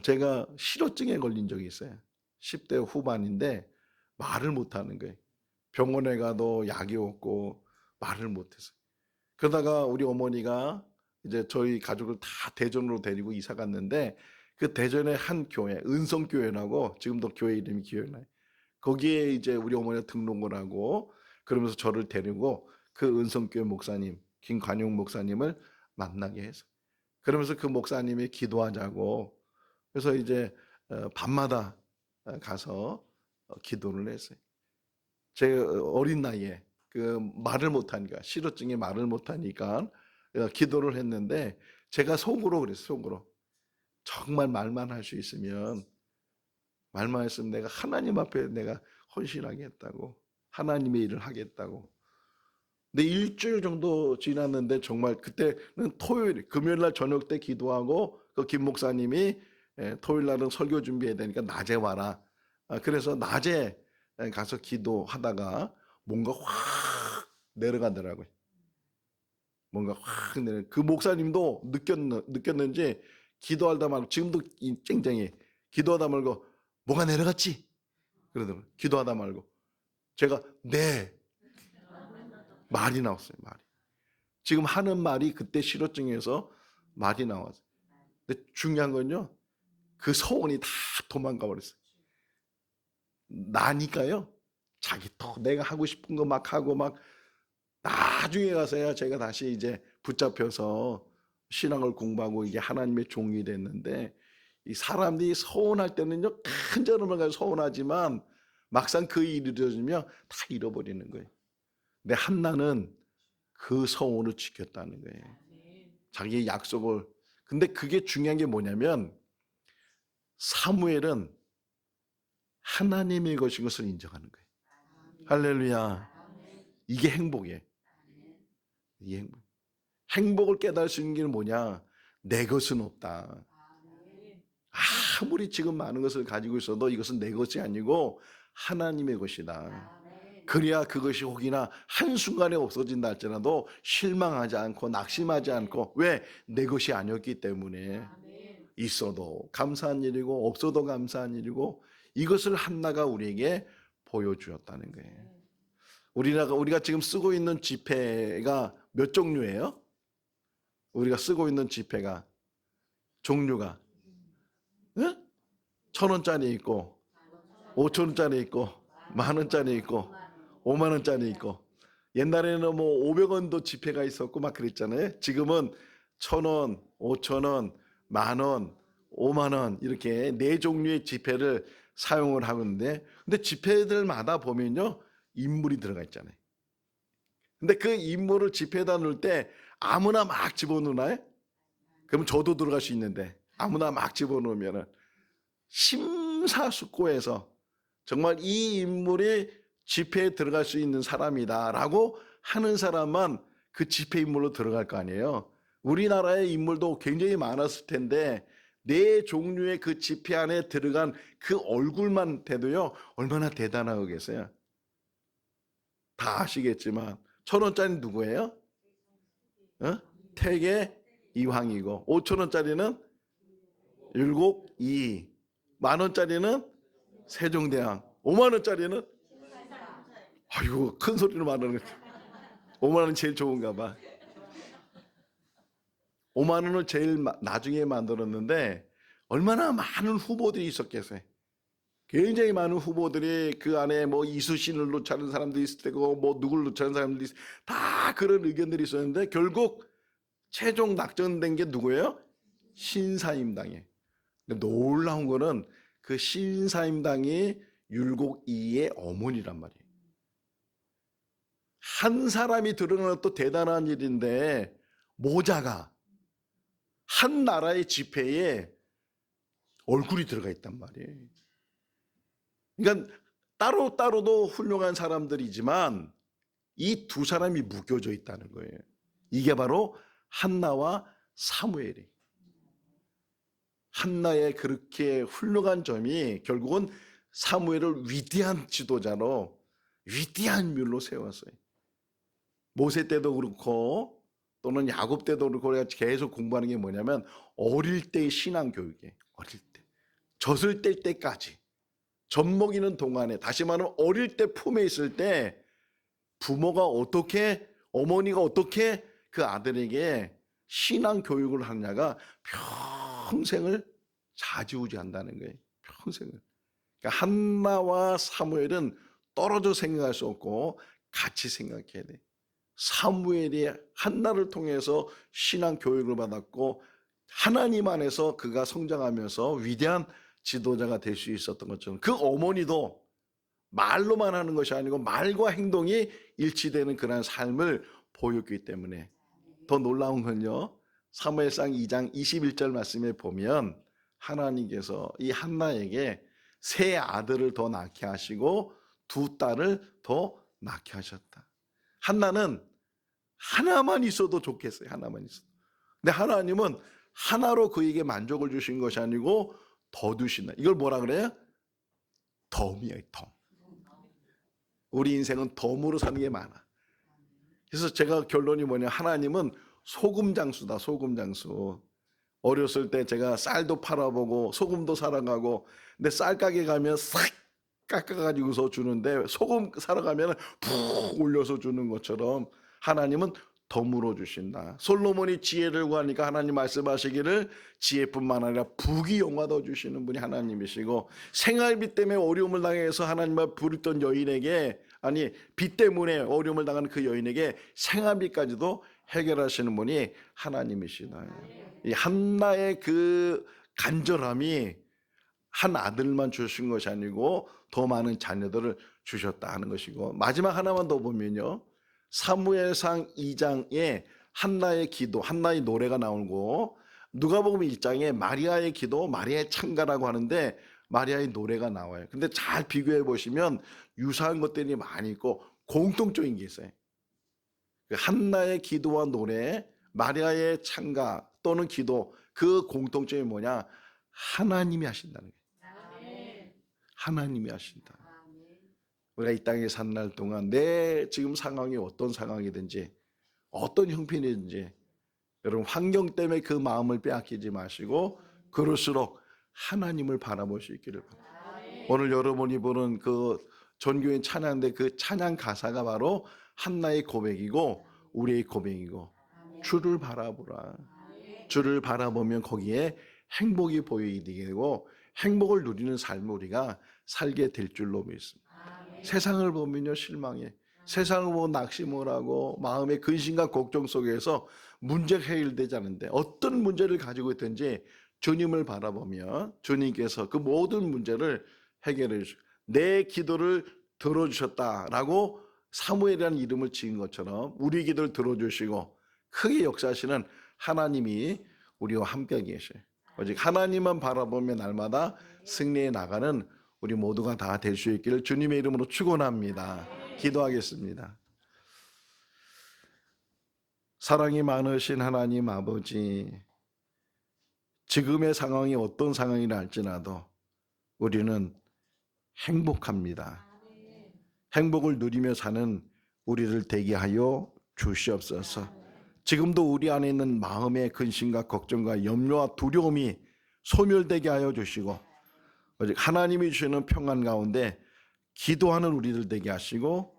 제가 실어증에 걸린 적이 있어요. 10대 후반인데 말을 못하는 거예요. 병원에 가도 약이 없고 말을 못해서. 그러다가 우리 어머니가 이제 저희 가족을 다 대전으로 데리고 이사 갔는데, 그 대전의 한 교회, 은성교회라고, 지금도 교회 이름이 기억나요. 거기에 이제 우리 어머니가 등록을 하고, 그러면서 저를 데리고 그 은성교회 목사님, 김관용 목사님을 만나게 해서, 그러면서 그 목사님이 기도하자고, 그래서 이제 밤마다 가서 기도를 했어요. 제 어린 나이에 그 말을 못하니까, 실어증에 말을 못하니까 기도를 했는데, 제가 속으로 그랬어요. 속으로 정말 말만 할 수 있으면, 말만 했으면 내가 하나님 앞에 내가 헌신하겠다고, 하나님의 일을 하겠다고. 근데 일주일 정도 지났는데, 정말 그때는 금요일날 저녁 때 기도하고, 그 김 목사님이 토요일날은 설교 준비해야 되니까 낮에 와라. 그래서 낮에 가서 기도하다가 뭔가 확 내려가더라고요. 뭔가 확 내려. 그 목사님도 느꼈는지 기도하다 말고, 지금도 쨍쨍해. 기도하다 말고 뭐가 내려갔지? 그러더라고요. 기도하다 말고. 제가 네. 말이 나왔어요. 말이. 지금 하는 말이 그때 실어증에서 말이 나왔어요. 근데 중요한 건요, 그 소원이 다 도망가 버렸어요. 나니까요, 자기 또 내가 하고 싶은 거 막 하고 막, 나중에 가서야 제가 다시 이제 붙잡혀서 신앙을 공부하고 이게 하나님의 종이 됐는데, 이 사람들이 서운할 때는요 큰 저름을 가지고 서운하지만 막상 그 일이 이루어지면 다 잃어버리는 거예요. 근데 한나는 그 서원을 지켰다는 거예요. 자기의 약속을. 근데 그게 중요한 게 뭐냐면 사무엘은 하나님의 것인 것을 인정하는 거예요. 할렐루야. 이게 행복이에요. 이게 행복. 행복을 깨달을 수 있는 게 뭐냐? 내 것은 없다. 아무리 지금 많은 것을 가지고 있어도 이것은 내 것이 아니고 하나님의 것이다. 그래야 그것이 혹이나 한순간에 없어진다 할지라도 실망하지 않고 낙심하지 않고, 왜? 내 것이 아니었기 때문에. 있어도 감사한 일이고 없어도 감사한 일이고, 이것을 한나가 우리에게 보여주었다는 거예요. 우리가 지금 쓰고 있는 지폐가 몇 종류예요? 우리가 쓰고 있는 지폐가 종류가 1,000원짜리 있고 5,000원짜리 있고 10,000원짜리 있고 50,000원짜리 있고, 옛날에는 뭐 500원도 지폐가 있었고 막 그랬잖아요. 지금은 1,000원, 5,000원, 10,000원, 50,000원 이렇게 네 종류의 지폐를 사용을 하고 있는데, 근데 지폐들마다 보면요 인물이 들어가 있잖아요. 근데 그 인물을 지폐에다 넣을 때 아무나 막 집어넣나요? 그럼 저도 들어갈 수 있는데 아무나 막 집어넣으면은 심사숙고해서 정말 이 인물이 지폐에 들어갈 수 있는 사람이다라고 하는 사람만 그 지폐 인물로 들어갈 거 아니에요. 우리나라의 인물도 굉장히 많았을 텐데 네 종류의 그 지폐 안에 들어간 그 얼굴만 돼도요 얼마나 대단하겠어요. 다 아시겠지만 1,000원짜리 누구예요? 태계 이황이고, 5,000원짜리는 율곡이, 10,000원짜리는 세종대왕, 50,000원짜리는 아이고 큰 소리로 말하는 거죠. 50,000원 제일 좋은가 봐. 50,000원을 제일 나중에 만들었는데 얼마나 많은 후보들이 있었겠어요. 굉장히 많은 후보들이 그 안에 뭐 이수신을 놓자는 사람도 있을 테고 뭐 누굴 놓자는 사람들이 있을 테고 다 그런 의견들이 있었는데 결국 최종 낙점된 게 누구예요? 신사임당이에요. 근데 놀라운 거는 그 신사임당이 율곡이의 어머니란 말이에요. 한 사람이 들어가는 것도 대단한 일인데 모자가 한 나라의 지폐에 얼굴이 들어가 있단 말이에요. 그러니까 따로따로도 훌륭한 사람들이지만 이 두 사람이 묶여져 있다는 거예요. 이게 바로 한나와 사무엘이. 한나의 그렇게 훌륭한 점이 결국은 사무엘을 위대한 지도자로, 위대한 인물로 세웠어요. 모세 때도 그렇고 또는 야곱 때도 그렇고 우리가 계속 공부하는 게 뭐냐면 어릴 때의 신앙 교육이에요. 어릴 때. 젖을 뗄 때까지. 젖 먹이는 동안에, 다시 말하면 어릴 때 품에 있을 때 부모가 어떻게, 어머니가 어떻게 그 아들에게 신앙 교육을 하느냐가 평생을 좌지우지한다는 거예요. 평생을. 그러니까 한나와 사무엘은 떨어져 생각할 수 없고 같이 생각해야 돼. 사무엘이 한나를 통해서 신앙 교육을 받았고 하나님 안에서 그가 성장하면서 위대한 지도자가 될 수 있었던 것처럼 그 어머니도 말로만 하는 것이 아니고 말과 행동이 일치되는 그런 삶을 보였기 때문에 더 놀라운 건요, 사무엘상 2장 21절 말씀에 보면 하나님께서 이 한나에게 세 아들을 더 낳게 하시고 두 딸을 더 낳게 하셨다. 한나는 하나만 있어도 좋겠어요. 하나만 있어도. 근데 하나님은 하나로 그에게 만족을 주신 것이 아니고 더 주신다. 이걸 뭐라 그래요? 덤이에요. 덤. 우리 인생은 덤으로 사는 게 많아. 그래서 제가 결론이 뭐냐, 하나님은 소금 장수다. 소금 장수. 어렸을 때 제가 쌀도 팔아보고 소금도 사러가고, 근데 쌀 가게 가면 싹 깎아가지고서 주는데 소금 사러 가면 푹 올려서 주는 것처럼 하나님은 덤으로 주신다. 솔로몬이 지혜를 구하니까 하나님 말씀하시기를 지혜뿐만 아니라 부귀 영화도 주시는 분이 하나님이시고, 생활비 때문에 어려움을 당해서 하나님을 부르던 여인에게, 아니 빚 때문에 어려움을 당하는 그 여인에게 생활비까지도 해결하시는 분이 하나님이시다. 이 한나의 그 간절함이 한 아들만 주신 것이 아니고 더 많은 자녀들을 주셨다 하는 것이고, 마지막 하나만 더 보면요, 사무엘상 2장에 한나의 기도, 한나의 노래가 나오고, 누가복음 1장에 마리아의 기도, 마리아의 찬가라고 하는데 마리아의 노래가 나와요. 근데 잘 비교해 보시면 유사한 것들이 많이 있고 공통적인 게 있어요. 한나의 기도와 노래, 마리아의 찬가 또는 기도, 그 공통점이 뭐냐? 하나님이 하신다는 거예요. 하나님이 하신다. 우리가 이 땅에 산 날 동안 내 지금 상황이 어떤 상황이든지 어떤 형편이든지 여러분 환경 때문에 그 마음을 빼앗기지 마시고 그럴수록 하나님을 바라볼 수 있기를 바랍니다. 오늘 여러분이 보는 그 전교인 찬양대 그 찬양 가사가 바로 한나의 고백이고 우리의 고백이고, 주를 바라보라. 주를 바라보면 거기에 행복이 보이게 되고 행복을 누리는 삶을 우리가 살게 될 줄로 믿습니다. 세상을 보면요 실망해. 세상을 보고 낙심을 하고 마음의 근심과 걱정 속에서 문제가 해결되지 않는데, 어떤 문제를 가지고 있든지 주님을 바라보며 주님께서 그 모든 문제를 해결해 주시고 내 기도를 들어주셨다라고 사무엘이라는 이름을 지은 것처럼 우리 기도를 들어주시고 크게 역사하시는 하나님이 우리와 함께 계셔요. 오직 하나님만 바라보며 날마다 승리해 나가는 우리 모두가 다 될 수 있기를 주님의 이름으로 축원합니다. 기도하겠습니다. 사랑이 많으신 하나님 아버지, 지금의 상황이 어떤 상황이라 할지라도 우리는 행복합니다. 행복을 누리며 사는 우리를 되게 하여 주시옵소서. 지금도 우리 안에 있는 마음의 근심과 걱정과 염려와 두려움이 소멸되게 하여 주시고, 오직 하나님이 주시는 평안 가운데 기도하는 우리들 되게 하시고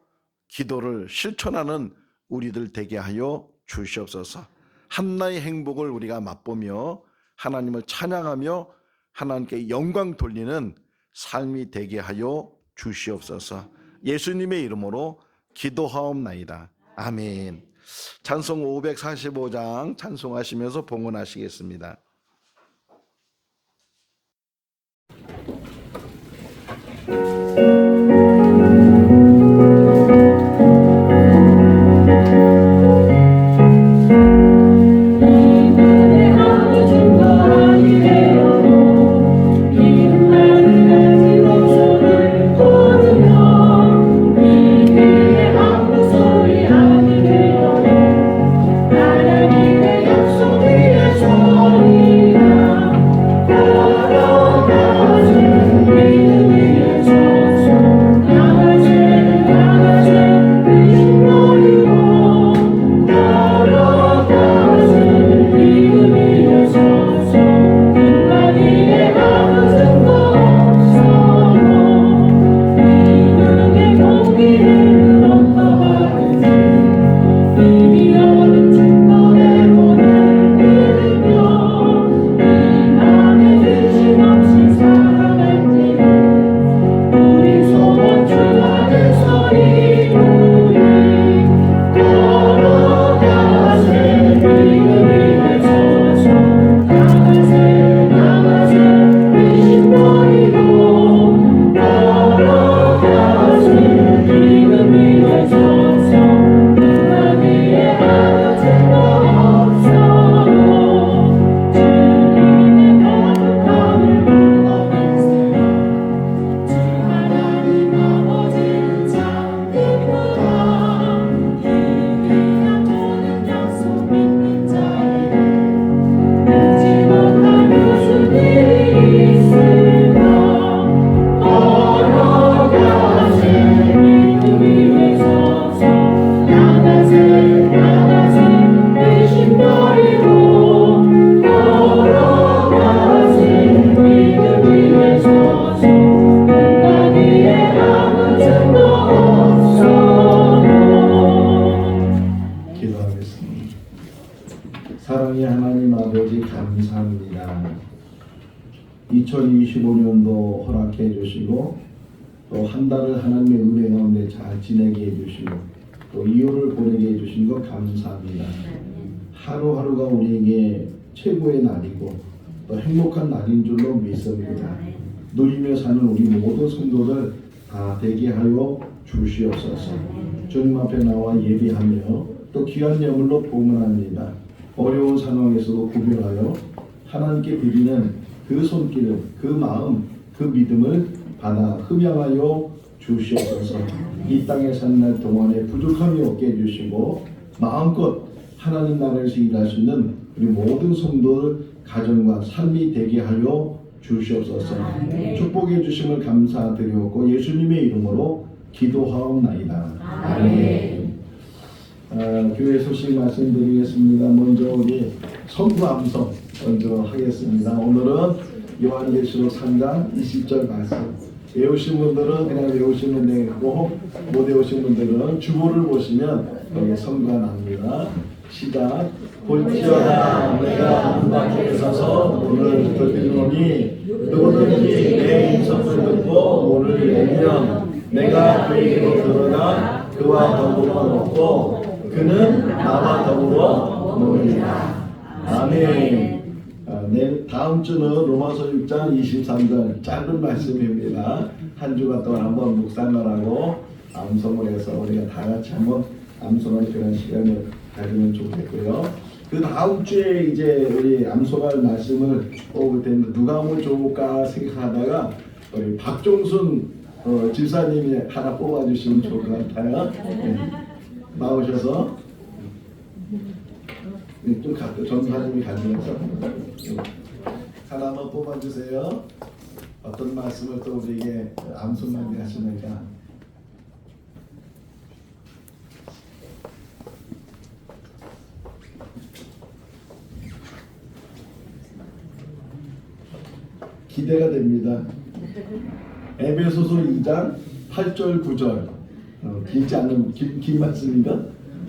기도를 실천하는 우리들 되게 하여 주시옵소서. 한나의 행복을 우리가 맛보며 하나님을 찬양하며 하나님께 영광 돌리는 삶이 되게 하여 주시옵소서. 예수님의 이름으로 기도하옵나이다. 아멘. 찬송 545장 찬송하시면서 봉헌하시겠습니다. 사랑의 하나님 아버지 감사합니다. 2025년도 허락해 주시고 또 한 달을 하나님의 은혜 가운데 잘 지내게 해 주시고 또 이유를 보내게 해주신 것 감사합니다. 하루하루가 우리에게 최고의 날이고 또 행복한 날인 줄로 믿습니다. 누리며 사는 우리 모든 성도들 다 되게 하여 주시옵소서. 주님 앞에 나와 예비하며 또 귀한 예물로 봉헌합니다. 어려운 상황에서도 구별하여 하나님께 드리는 그 손길, 그 마음, 그 믿음을 받아 흠양하여 주시옵소서. 이 땅에 사는 날 동안에 부족함이 없게 해주시고 마음껏 하나님 나라에서 일하시는 우리 모든 성도들 가정과 삶이 되게 하여 주시옵소서. 축복해 주심을 감사드리옵고 예수님의 이름으로 기도하옵나이다. 아멘. 교회 소식 말씀드리겠습니다. 먼저 우리 선구 암송 먼저 하겠습니다. 오늘은 요한계시록 3장 20절 말씀. 외우신 분들은 그냥 외우시면 되고 못 외우신 분들은 주보를 보시면 여기 선구가 납니다. 시작. 볼지어다 내가 문 밖에 서서 문을 두드리노니 누구든지 내 음성을 듣고 문을 열면 내가 그에게로 들어가 그와 더불어 먹고 그는 나와 더불어 먹으리라. 아멘. 다음 주는 로마서 6장 23절 짧은 말씀입니다. 한 주간 동안 한번 묵상을 하고 암송을 해서 우리가 다 같이 한번 암송할 그런 시간을 가지면 좋겠고요. 그 다음 주에 이제 우리 암송할 말씀을 뽑을 텐데 누가 하면 좋을까 생각하다가 우리 박종순 집사님이 하나 뽑아주시면 좋을 것 같아요. 네. 나오셔서 좀 전사님이 가지면서 하나 한번 뽑아주세요. 어떤 말씀을 또 우리에게 암송하게 하시는가. 기대가 됩니다. 에베소서 2장 8절 9절 길지 않은 긴 말씀인가?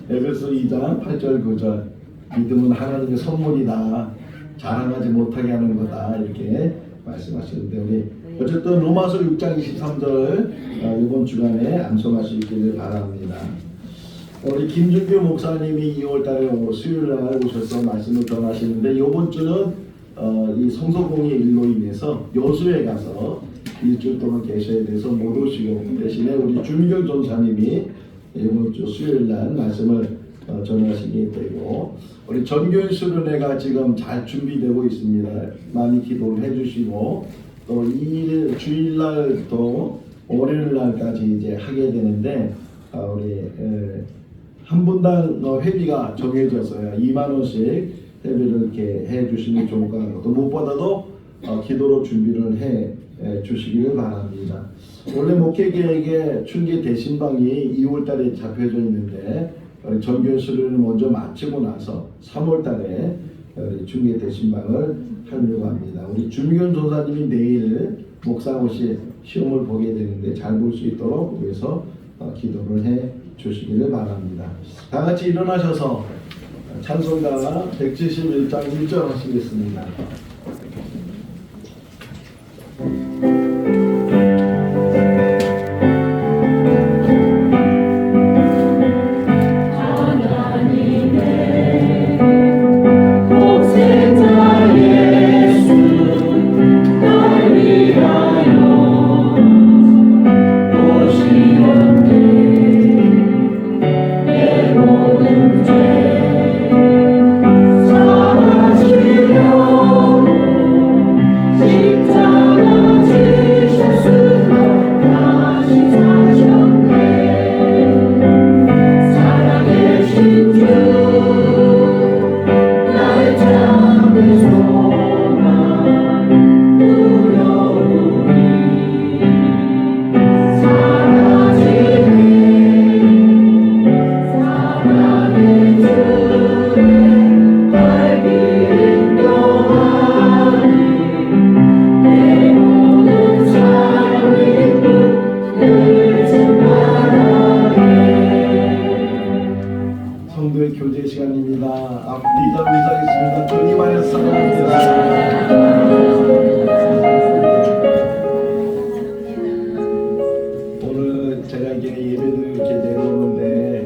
에베소 2장 8절 9절 믿음은 하나님의 선물이다. 자랑하지 못하게 하는 거다. 이렇게 말씀하시는데 우리 어쨌든 로마서 6장 23절 이번 주간에 암송하시기를 바랍니다. 우리 김준규 목사님이 2월달에 수요일날 오셔서 말씀을 전하시는데 이번 주는 이 성소공의 일로 인해서 여수에 가서 일주일 동안 계셔야 돼서 못 오시고 대신에 우리 준경 전사님이 이번 주 수요일날 말씀을 전하시게 되고 우리 전교인 수련회가 지금 잘 준비되고 있습니다. 많이 기도를 해주시고 또 2일 주일날 또 월요일날까지 이제 하게 되는데 우리 한 분당 회비가 정해졌어요. 2만 원씩 회비를 이렇게 해주시면 좋을 것 같고 또 무엇보다도 기도로 준비를 해 주시기를 바랍니다. 원래 목회 계획에 춘계 대신방이 2월달에 잡혀져 있는데 전교 수련을 먼저 마치고 나서 3월달에 춘계 대신방을 하려고 합니다. 우리 주미경 전사님이 내일 목사고시 시험을 보게 되는데 잘 볼 수 있도록 위해서 기도를 해 주시기를 바랍니다. 다 같이 일어나셔서 찬송가 171장 1절 하시겠습니다. 교제 시간입니다. 앞뒤 인사하겠습니다. 주님 안에서 사랑합니다. 오늘 제가 이게 예배를 이렇게 내려오는데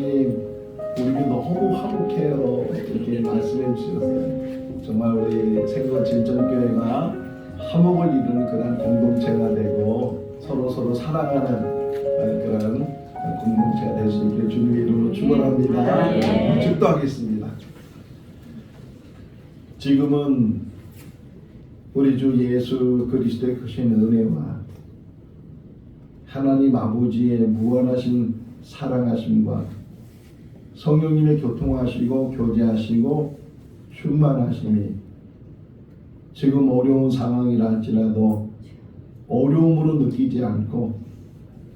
목사님 우리가 너무 화목해요 이렇게 말씀해 주셨어요. 정말 우리 생거 진전교회가 화목을 이루는 그런 공동체가 되고 서로 사랑하는 그런 공동체가 될 수 있게 주님의 이름으로 축원합니다. 축도하겠습니다. 지금은 우리 주 예수 그리스도의 크신 은혜와 하나님 아버지의 무한하신 사랑하심과 성령님의 교통하시고 교제하시고 충만하심이 지금 어려운 상황이라 할지라도 어려움으로 느끼지 않고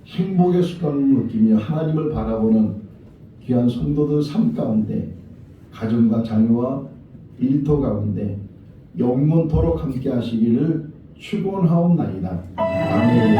행복의 습관을 느끼며 하나님을 바라보는 귀한 성도들 삶 가운데 가정과 자녀와 일터 가운데 영원토록 함께 하시기를 축원하옵나이다. 아멘.